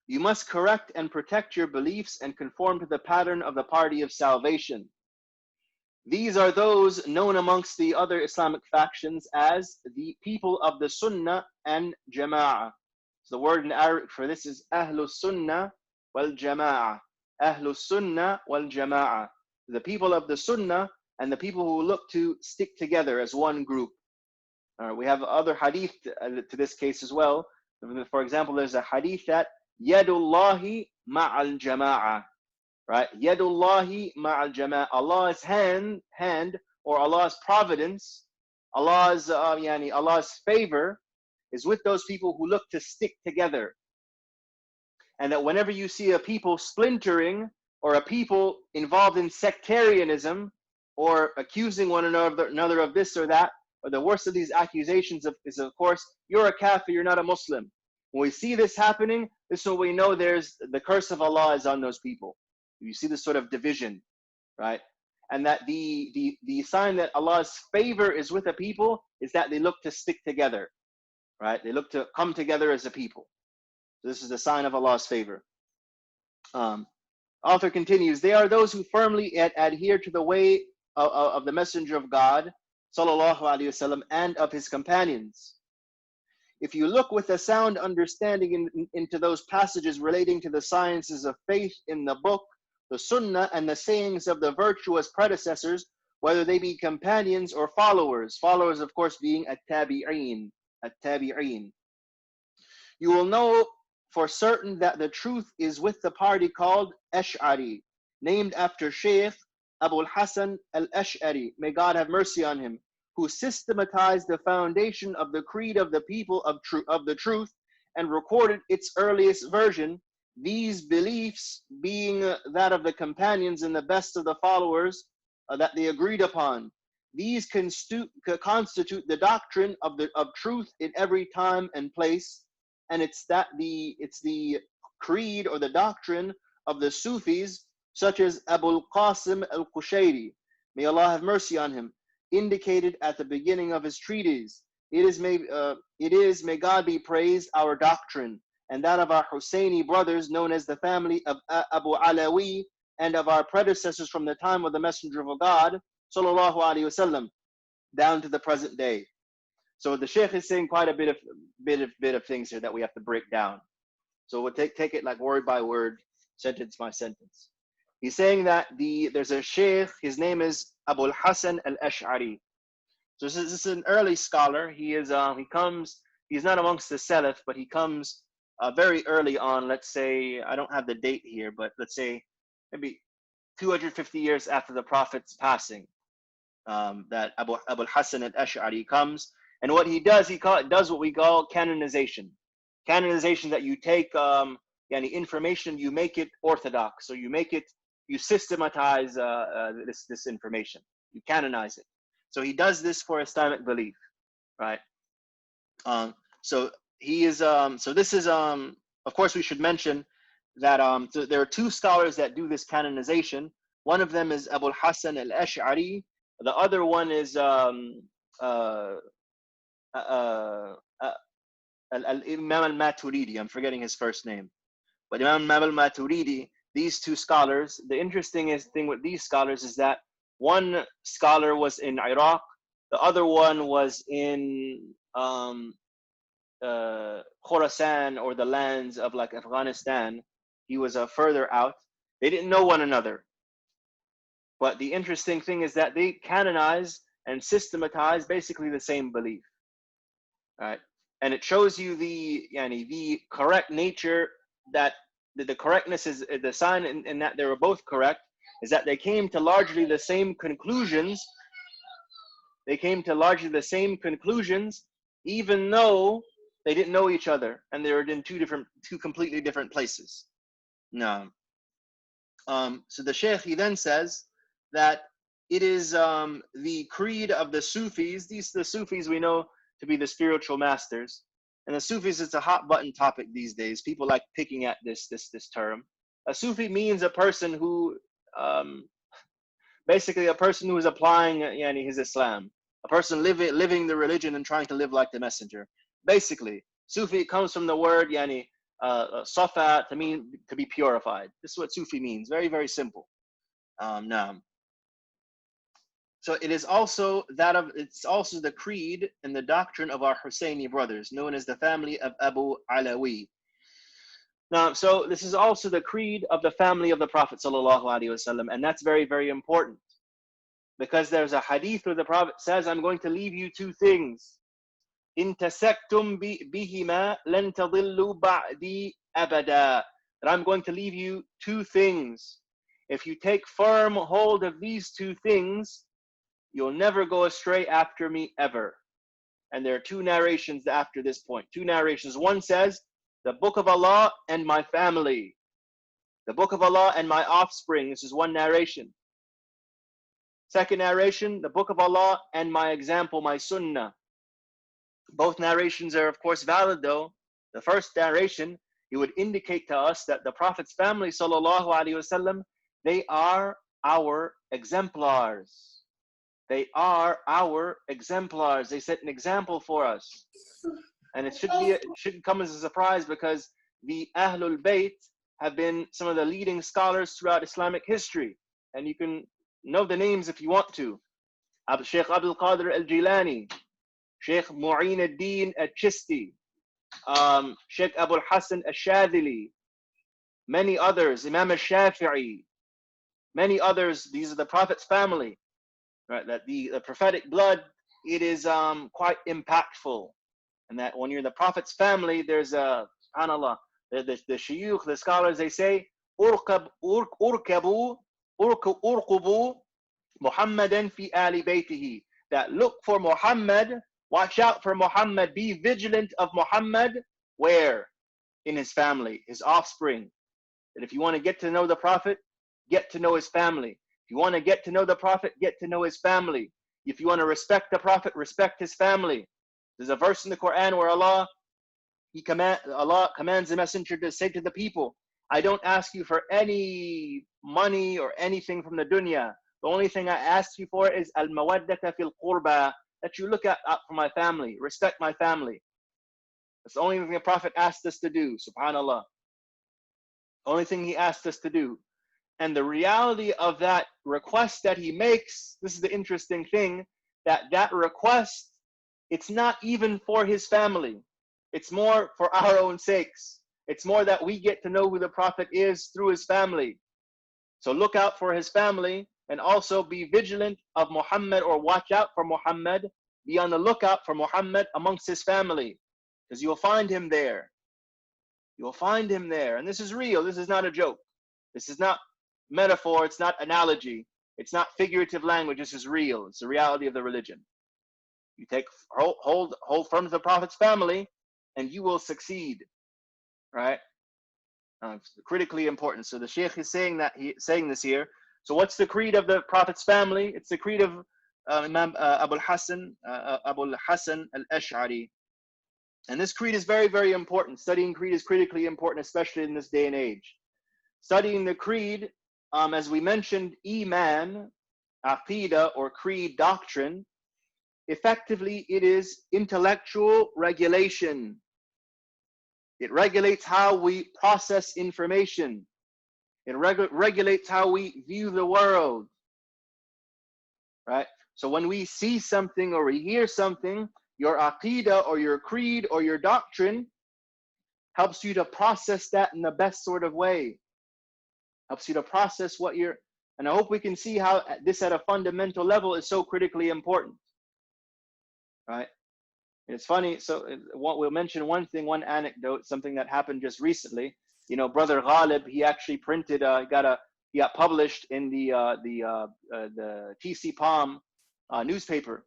You must correct and protect your beliefs and conform to the pattern of the party of salvation. These are those known amongst the other Islamic factions as the people of the Sunnah and Jama'ah. So the word in Arabic for this is Ahlus Sunnah wal Jama'ah. Ahlus Sunnah wal Jama'ah. The people of the Sunnah and the people who look to stick together as one group. We have other hadith to this case as well. For example, there's a hadith that Yadullahi ma'al Jama'ah. Right? Yadullahi ma'al Jama'ah. Allah's hand, or Allah's providence, Allah's favor is with those people who look to stick together. And that whenever you see a people splintering or a people involved in sectarianism or accusing one another of this or that, or the worst of these accusations is of course, you're a kafir, you're not a Muslim. When we see this happening, this is when we know there's the curse of Allah is on those people. You see this sort of division, right? And that the sign that Allah's favor is with a people is that they look to stick together, right? They look to come together as a people. So this is a sign of Allah's favor. Author continues, they are those who firmly adhere to the way of the Messenger of God, sallallahu alaihi wasallam, and of his companions. If you look with a sound understanding into those passages relating to the sciences of faith in the book, the Sunnah, and the sayings of the virtuous predecessors, whether they be companions or followers, of course being at-tabi'een, you will know for certain that the truth is with the party called Ash'ari, named after Shaykh Abul Hasan al-Ash'ari, may God have mercy on him, who systematized the foundation of the creed of the people of the truth and recorded its earliest version, these beliefs being that of the companions and the best of the followers that they agreed upon. These constitute the doctrine of truth in every time and place, and it's the creed or the doctrine of the Sufis, such as Abul Qasim al-Qushayri, may Allah have mercy on him, indicated at the beginning of his treatise. It is, may God be praised, our doctrine, and that of our Husseini brothers, known as the family of Abu Alawi, and of our predecessors from the time of the Messenger of God, sallallahu alaihi wasallam, down to the present day. So the Shaykh is saying quite a bit of things here that we have to break down. So we'll take it like word by word, sentence by sentence. He's saying that there's a Shaykh, his name is Abul Hasan al-Ash'ari. So this is an early scholar. He's not amongst the Salaf, but he comes very early on. Let's say, I don't have the date here, but let's say maybe 250 years after the Prophet's passing, that Abul Hasan al-Ash'ari comes. And what he does, does what we call canonization. Canonization, that you take information, you make it orthodox, so you systematize this information, you canonize it. So he does this for Islamic belief, right? So he is. So this is. Of course, we should mention that so there are two scholars that do this canonization. One of them is Abul Hasan al-Ash'ari. The other one is Imam al-Maturidi. I'm forgetting his first name, but Imam al-Maturidi. These two scholars. The interesting thing with these scholars is that one scholar was in Iraq, the other one was in Khorasan, or the lands of like Afghanistan. He was further out. They didn't know one another. But the interesting thing is that they canonize and systematize basically the same belief, right? And it shows you the correct nature, that the correctness is the sign in that they were both correct, is that they came to largely the same conclusions. Even though they didn't know each other, and they were in two completely different places. No. So the Shaykh, he then says that it is the creed of the Sufis. The Sufis we know to be the spiritual masters. And the Sufis, it's a hot button topic these days. People like picking at this term. A Sufi means a person who, basically a person who is applying his Islam. A person living the religion and trying to live like the messenger. Basically, Sufi comes from the word Safa to mean to be purified. This is what Sufi means. Very, very simple. Naam. So it is also it's also the creed and the doctrine of our Husseini brothers, known as the family of Abu Alawi. Now, so this is also the creed of the family of the Prophet sallallahu alaihi wasallam, and that's very, very important because there's a hadith where the Prophet says, "I'm going to leave you two things. In tasaktum bihima lan tadillu ba'di abada." That I'm going to leave you two things. If you take firm hold of these two things, you'll never go astray after me ever. And there are two narrations after this point. Two narrations. One says, the book of Allah and my family. The book of Allah and my offspring. This is one narration. Second narration, the book of Allah and my example, my sunnah. Both narrations are, of course, valid though. The first narration, it would indicate to us that the Prophet's family, sallallahu alaihi wasallam, they are our exemplars. They are our exemplars. They set an example for us. And it shouldn't come as a surprise because the Ahlul Bayt have been some of the leading scholars throughout Islamic history. And you can know the names if you want to. Sheikh Abdul Qadir al-Jilani, Sheikh Mu'in al-Din al-Chisti, Sheikh Abu al-Hasan al-Shadhili, many others, Imam al-Shafi'i, many others. These are the Prophet's family. Right, that the prophetic blood, it is quite impactful, and that when you're in the Prophet's family, there's a subhanallah, the shuyukh, the scholars, they say urkubu Muhammadan fi ali baytihi, that look for Muhammad, watch out for Muhammad, be vigilant of Muhammad, where? In his family, his offspring. That if you want to get to know the Prophet, get to know his family. If you want to get to know the Prophet, get to know his family. If you want to respect the Prophet, respect his family. There's a verse in the Quran where Allah commands the messenger to say to the people, I don't ask you for any money or anything from the dunya. The only thing I ask you for is al-mawaddata fil qurba, that you look out for my family, respect my family. That's the only thing the Prophet asked us to do, subhanallah. Only thing he asked us to do. And the reality of that request that he makes, this is the interesting thing, that request, it's not even for his family. It's more for our own sakes. It's more that we get to know who the Prophet is through his family. So look out for his family and also be vigilant of Muhammad, or watch out for Muhammad. Be on the lookout for Muhammad amongst his family, because you'll find him there. You'll find him there. And this is real. This is not a joke. This is not metaphor, it's not analogy, it's not figurative language. This is real. It's the reality of the religion. You take hold firm to the Prophet's family and you will succeed, right? It's critically important. So the Sheikh is saying this here. So what's the creed of the Prophet's family? It's the creed of Imam Abu al-Hasan al-Ash'ari. And this creed is very, very important. Studying creed is critically important, especially in this day and age. Studying the creed, as we mentioned, Iman, Aqidah, or creed doctrine, effectively it is intellectual regulation. It regulates how we process information. It regulates how we view the world, right? So when we see something or we hear something, your Aqidah or your creed or your doctrine helps you to process that in the best sort of way. Helps you to process what you're, and I hope we can see how this at a fundamental level is so critically important, right? It's funny, so we'll mention one thing, one anecdote, something that happened just recently. You know, Brother Ghalib, he actually printed, he got published in the TC Palm newspaper.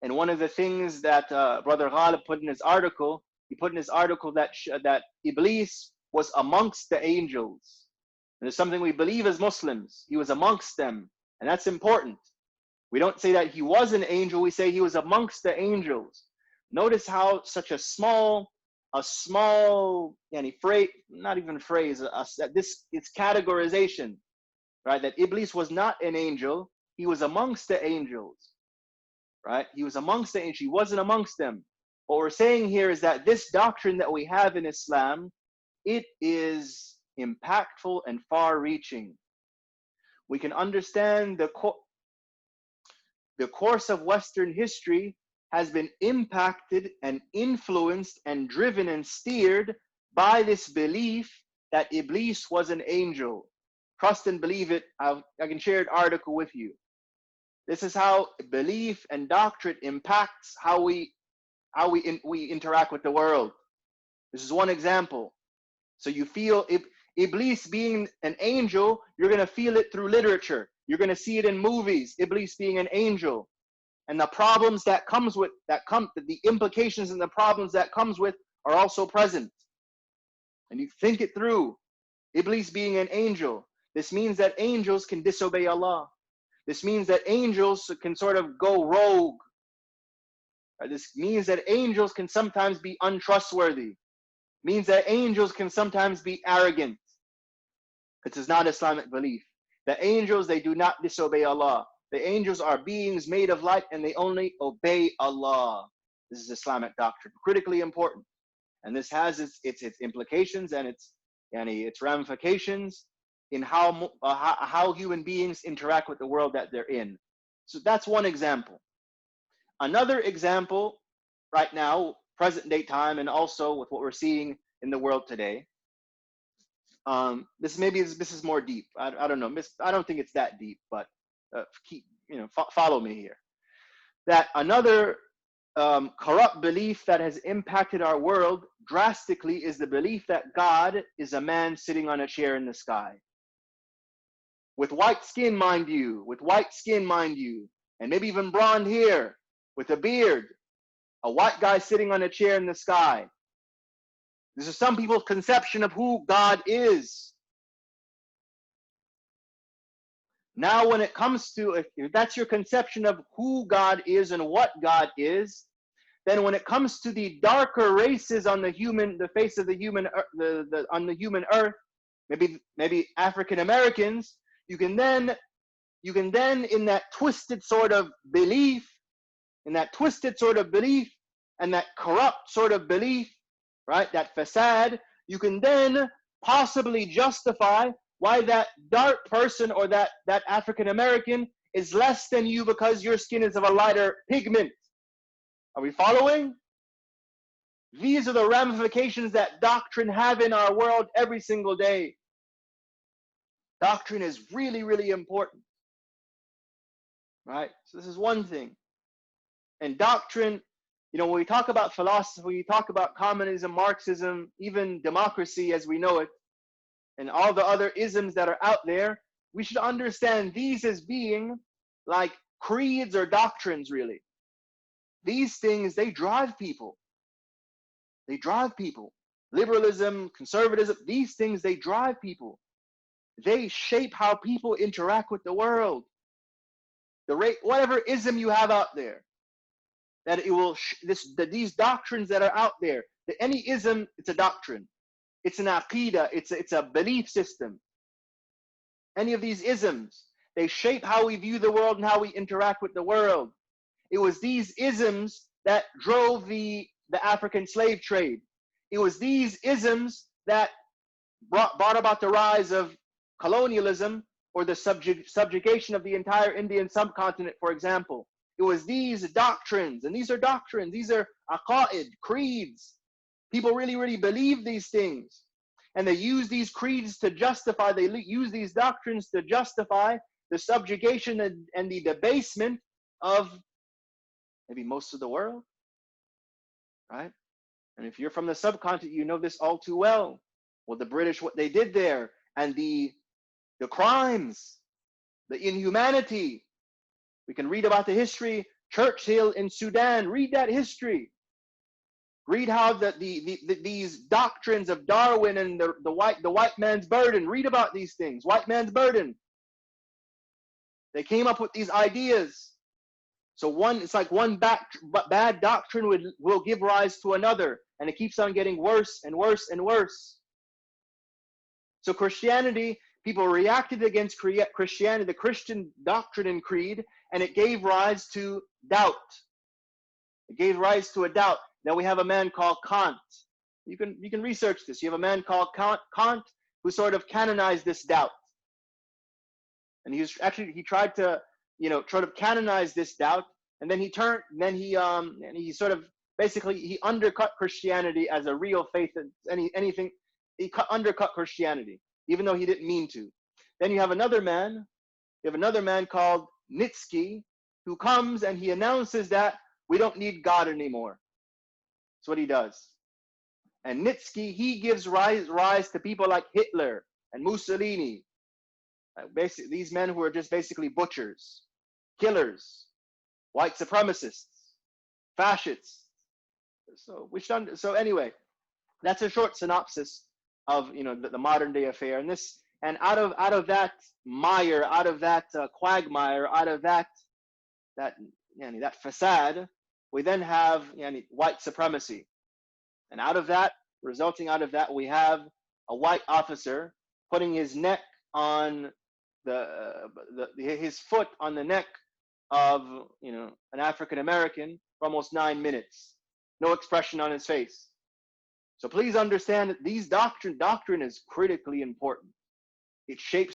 And one of the things that Brother Ghalib put in his article, that Iblis was amongst the angels. And it's something we believe as Muslims. He was amongst them, and that's important. We don't say that he was an angel, we say he was amongst the angels. Notice how such a small phrase, not even phrase, it's categorization, right? That Iblis was not an angel, he was amongst the angels, right? He was amongst the angels, he wasn't amongst them. What we're saying here is that this doctrine that we have in Islam, it is impactful and far-reaching. We can understand the course of Western history has been impacted and influenced and driven and steered by this belief that Iblis was an angel. Trust and believe it. I can share an article with you. This is how belief and doctrine impacts how we interact with the world. This is one example. So you feel Iblis being an angel, you're going to feel it through literature. You're going to see it in movies, Iblis being an angel. And the problems that comes with the implications and the problems that comes with are also present. And you think it through. Iblis being an angel. This means that angels can disobey Allah. This means that angels can sort of go rogue. This means that angels can sometimes be untrustworthy. Means that angels can sometimes be arrogant. It is not Islamic belief. The angels, they do not disobey Allah. The angels are beings made of light and they only obey Allah. This is Islamic doctrine, critically important. And this has its implications and its ramifications in how human beings interact with the world that they're in. So that's one example. Another example right now, present day time, and also with what we're seeing in the world today. This is more deep. I don't know. I don't think it's that deep, but follow me here. That another corrupt belief that has impacted our world drastically is the belief that God is a man sitting on a chair in the sky. With white skin, mind you, and maybe even blonde hair, with a beard, a white guy sitting on a chair in the sky. This is some people's conception of who God is. Now, when it comes to, if that's your conception of who God is and what God is, then when it comes to the darker races on the face of the human, on the human earth, maybe African Americans, you can then in that twisted sort of belief, and that corrupt sort of belief, right? That facade, you can then possibly justify why that dark person or that African American is less than you because your skin is of a lighter pigment. Are we following? These are the ramifications that doctrine have in our world every single day. Doctrine is really, really important. Right? So this is one thing. And doctrine, when we talk about philosophy, we talk about communism, Marxism, even democracy as we know it, and all the other isms that are out there, we should understand these as being like creeds or doctrines, really. These things, they drive people. They drive people. Liberalism, conservatism, these things, they drive people. They shape how people interact with the world. Whatever ism you have out there, that it will these doctrines that are out there, that any ism, it's a doctrine, it's an aqidah, it's a belief system. Any of these isms, they shape how we view the world and how we interact with the world. It was these isms that drove the African slave trade. It was these isms that brought about the rise of colonialism, or the subjugation of the entire Indian subcontinent, for example. It was these doctrines, and these are doctrines, these are aqa'id, creeds. People really, really believe these things. And they use these creeds to justify, they use these doctrines to justify the subjugation and the debasement of maybe most of the world, right? And if you're from the subcontinent, you know this all too well. Well, the British, what they did there, and the crimes, the inhumanity. We can read about the history. Churchill in Sudan, read that history. Read how these doctrines of Darwin and the white man's burden. Read about these things. White man's burden. They came up with these ideas. So it's like one bad doctrine will give rise to another, and it keeps on getting worse and worse and worse. So Christianity, people reacted against Christianity, the Christian doctrine and creed, and it gave rise to doubt. It gave rise to a doubt. Now we have a man called Kant. You can research this. You have a man called Kant who sort of canonized this doubt, and he tried to sort of canonize this doubt, and then he sort of basically he undercut Christianity as a real faith. Anything he undercut Christianity, even though he didn't mean to. Then you have another man called Nitsky, who comes and he announces that we don't need God anymore. That's what he does. And Nitsky, he gives rise to people like Hitler and Mussolini. Basically, these men who are just basically butchers, killers, white supremacists, fascists. So anyway, that's a short synopsis of the modern day affair. And out of that mire, out of that quagmire, out of that facade, we then have white supremacy. And resulting out of that, we have a white officer putting his neck on his foot on the neck of an African American for almost 9 minutes, no expression on his face. So please understand that doctrine is critically important. It shapes